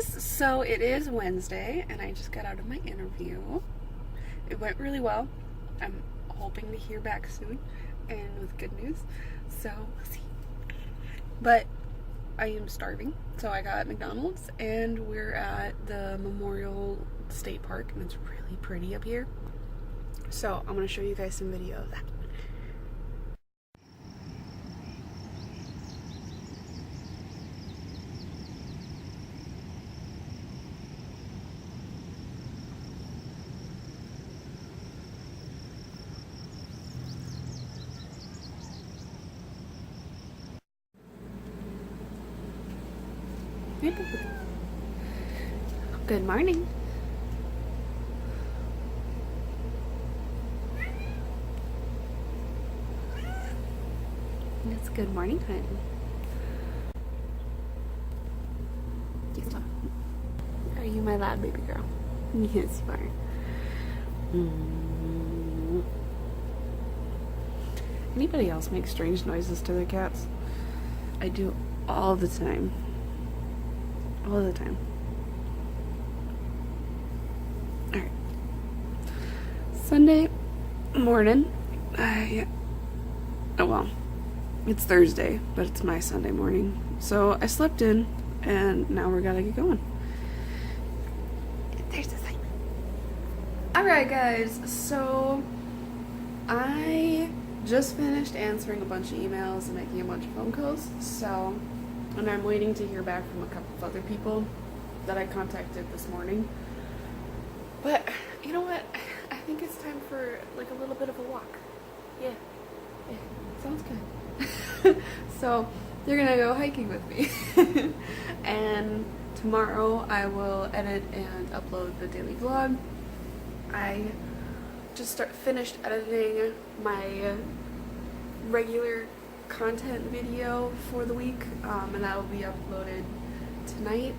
guys, so it is Wednesday and I just got out of my interview. It went really well. I'm hoping to hear back soon and with good news, so we'll see. But I am starving, so I got McDonald's and we're at the Memorial State Park and it's really pretty up here. So I'm going to show you guys some video of that. Good morning. It's good morning, honey. Are you my loud baby girl? Yes, you are. Anybody else make strange noises to their cats? I do all the time. All the time. Alright. Sunday morning. Oh well. It's Thursday, but it's my Sunday morning. So I slept in, and now we gotta get going. There's the sign. Alright guys, so I just finished answering a bunch of emails and making a bunch of phone calls, and I'm waiting to hear back from a couple of other people that I contacted this morning. But, you know what? I think it's time for, like, a little bit of a walk. Yeah, sounds good. So, you're gonna go hiking with me. And tomorrow I will edit and upload the daily vlog. I just finished editing my regular content video for the week, and that will be uploaded tonight.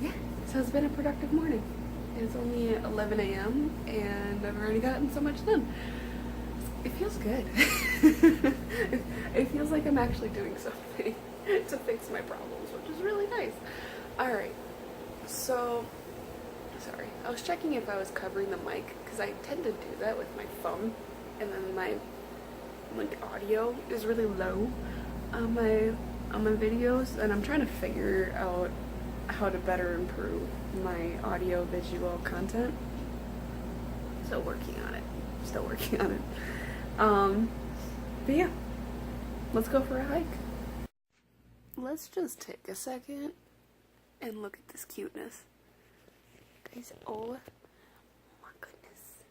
Yeah, so it's been a productive morning. It's only 11 a.m. and I've already gotten so much done. It feels good. It feels like I'm actually doing something to fix my problems, which is really nice. Alright, so, sorry, I was checking if I was covering the mic, because I tend to do that with my phone, and then my audio is really low on my videos, and I'm trying to figure out how to better improve my audio visual content. Still working on it. But yeah, let's go for a hike. Let's just take a second and look at this cuteness. Guys, oh my goodness.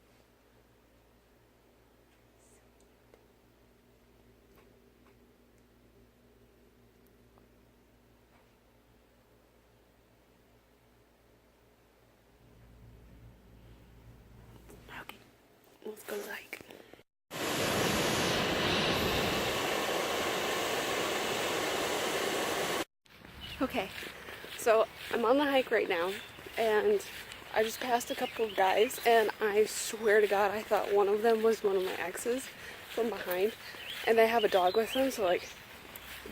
Okay, let's go hike. Okay, so I'm on the hike right now, and I just passed a couple of guys, and I swear to God, I thought one of them was one of my exes from behind, and they have a dog with them, so like,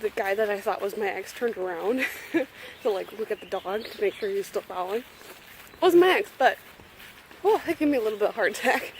the guy that I thought was my ex turned around to like look at the dog to make sure he was still following. It wasn't my ex, but, oh, that gave me a little bit of a heart attack.